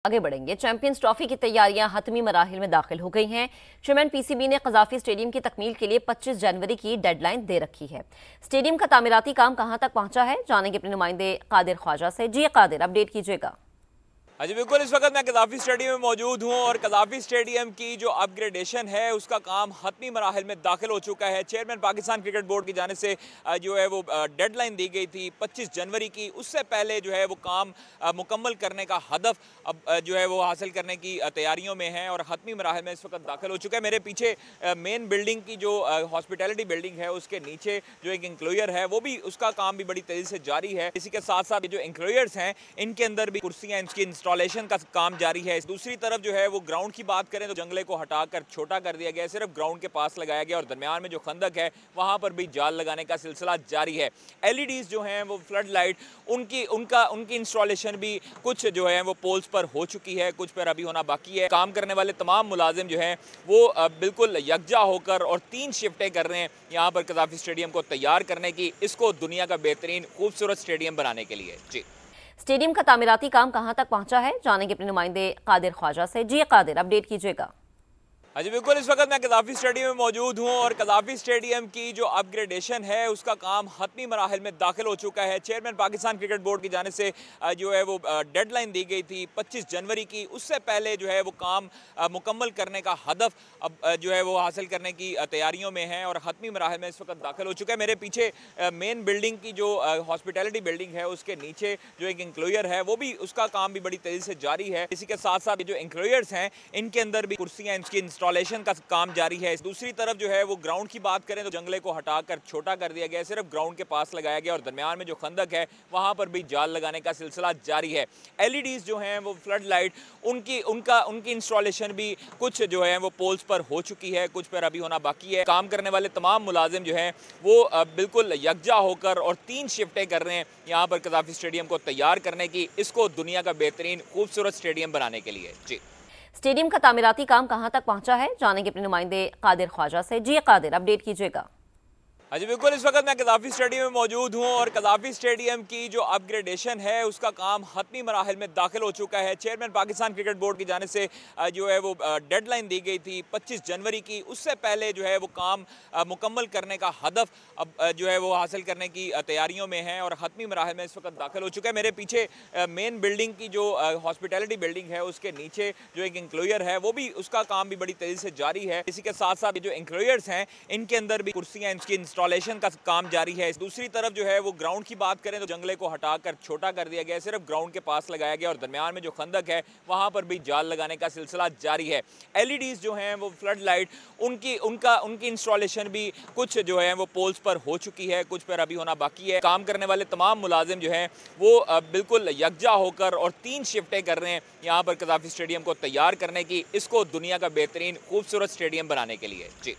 आगे बढ़ेंगे। Champions trophy की तैयारियां हतमी मराहिल में दाखिल हो गई हैं। चेयरमैन पीसीबी ने कजाफी स्टेडियम की तकमील के लिए 25 जनवरी की डेडलाइन दे रखी है। स्टेडियम का तामीराती काम कहां तक पहुंचा है, जानेंगे अपने नुमाइंदे कादिर ख्वाजा से। जी कादिर, अपडेट कीजिएगा। हाँ जी बिल्कुल, इस वक्त मैं कज़ाफ़ी स्टेडियम में मौजूद हूँ और कज़ाफ़ी स्टेडियम की जो अपग्रेडेशन है उसका काम हतमी मराहिल में दाखिल हो चुका है। चेयरमैन पाकिस्तान क्रिकेट बोर्ड की जानिब से जो है वो डेडलाइन दी गई थी 25 जनवरी की। उससे पहले जो है वो काम मुकम्मल करने का हदफ अब जो है वो हासिल करने की तैयारियों में है और हतमी मराहिल में इस वक्त दाखिल हो चुका है। मेरे पीछे मेन बिल्डिंग की जो हॉस्पिटैलिटी बिल्डिंग है उसके नीचे जो एक इंक्लोयर है वो भी उसका काम भी बड़ी तेज़ी से जारी है। इसी के साथ साथ जो इंक्लोयर्स हैं इनके अंदर भी कुर्सियाँ, इनकी इंस्टॉलेशन का काम जारी है। दूसरी तरफ जो है वो ग्राउंड की बात करें तो जंगले को हटाकर छोटा कर दिया गया है, सिर्फ ग्राउंड के पास लगाया गया और दरमियान में जो खंदक है वहां पर भी जाल लगाने का सिलसिला जारी है। एलईडीज जो हैं वो फ्लड लाइट उनकी इंस्टॉलेशन भी कुछ जो है वो पोल्स पर हो चुकी है, कुछ पर अभी होना बाकी है। काम करने वाले तमाम मुलाजिम जो हैं वो बिल्कुल यकजा होकर और 3 शिफ्टें कर रहे हैं यहाँ पर कज़ाफ़ी स्टेडियम को तैयार करने की, इसको दुनिया का बेहतरीन खूबसूरत स्टेडियम बनाने के लिए। जी, स्टेडियम का तामीराती काम कहां तक पहुंचा है, जानेंगे अपने नुमाइंदे कादिर ख्वाजा से। जी कादिर, अपडेट कीजिएगा। हाँ जी बिल्कुल, इस वक्त मैं कज़ाफ़ी स्टेडियम में मौजूद हूँ और कज़ाफ़ी स्टेडियम की जो अपग्रेडेशन है उसका काम हतमी मराहिल में दाखिल हो चुका है। चेयरमैन पाकिस्तान क्रिकेट बोर्ड की जानिब से जो है वो डेडलाइन दी गई थी 25 जनवरी की। उससे पहले जो है वो काम मुकम्मल करने का हदफ अब जो है वो हासिल करने की तैयारियों में है और हतमी मराहिल में इस वक्त दाखिल हो चुका है। मेरे पीछे मेन बिल्डिंग की जो हॉस्पिटैलिटी बिल्डिंग है उसके नीचे जो एक इंक्लोयर है वो भी उसका काम भी बड़ी तेज़ी से जारी है। इसी के साथ साथ जो इंक्लोयर्स हैं इनके अंदर भी कुर्सियाँ, इनकी इंस्टॉलेशन का काम जारी है। दूसरी तरफ जो है वो ग्राउंड की बात करें तो जंगले को हटाकर छोटा कर दिया गया है, सिर्फ ग्राउंड के पास लगाया गया और दरमियान में जो खंदक है वहां पर भी जाल लगाने का सिलसिला जारी है। एलईडीज जो हैं वो फ्लड लाइट उनकी इंस्टॉलेशन भी कुछ जो है वो पोल्स पर हो चुकी है, कुछ पर अभी होना बाकी है। काम करने वाले तमाम मुलाजिम जो हैं वो बिल्कुल यकजा होकर और 3 शिफ्टें कर रहे हैं यहाँ पर कज़ाफ़ी स्टेडियम को तैयार करने की, इसको दुनिया का बेहतरीन खूबसूरत स्टेडियम बनाने के लिए। जी, स्टेडियम का तामीराती काम कहां तक पहुंचा है, जानेंगे अपने नुमाइंदे कादिर ख्वाजा से। जी कादिर, अपडेट कीजिएगा। हाँ जी बिल्कुल, इस वक्त मैं कज़ाफ़ी स्टेडियम में मौजूद हूँ और कज़ाफ़ी स्टेडियम की जो अपग्रेडेशन है उसका काम हतमी मराहिल में दाखिल हो चुका है। चेयरमैन पाकिस्तान क्रिकेट बोर्ड की जानिब से जो है वो डेडलाइन दी गई थी 25 जनवरी की। उससे पहले जो है वो काम मुकम्मल करने का हदफ अब जो है वो हासिल करने की तैयारियों में है और हतमी मराहिल में इस वक्त दाखिल हो चुका है। मेरे पीछे मेन बिल्डिंग की जो हॉस्पिटैलिटी बिल्डिंग है उसके नीचे जो एक इंक्लोयर है वो भी उसका काम भी बड़ी तेज़ी से जारी है। इसी के साथ साथ जो इंक्लोयर्स हैं इनके अंदर भी कुर्सियाँ, इनकी इंस्टॉलेशन का काम जारी है। दूसरी तरफ जो है वो ग्राउंड की बात करें तो जंगले को हटाकर छोटा कर दिया गया है, सिर्फ ग्राउंड के पास लगाया गया और दरमियान में जो खंदक है वहां पर भी जाल लगाने का सिलसिला जारी है। एलईडीज जो हैं वो फ्लड लाइट उनकी इंस्टॉलेशन भी कुछ जो है वो पोल्स पर हो चुकी है, कुछ पर अभी होना बाकी है। काम करने वाले तमाम मुलाजिम जो हैं वो बिल्कुल यकजा होकर और 3 शिफ्टें कर रहे हैं यहाँ पर कज़ाफ़ी स्टेडियम को तैयार करने की, इसको दुनिया का बेहतरीन खूबसूरत स्टेडियम बनाने के लिए। जी।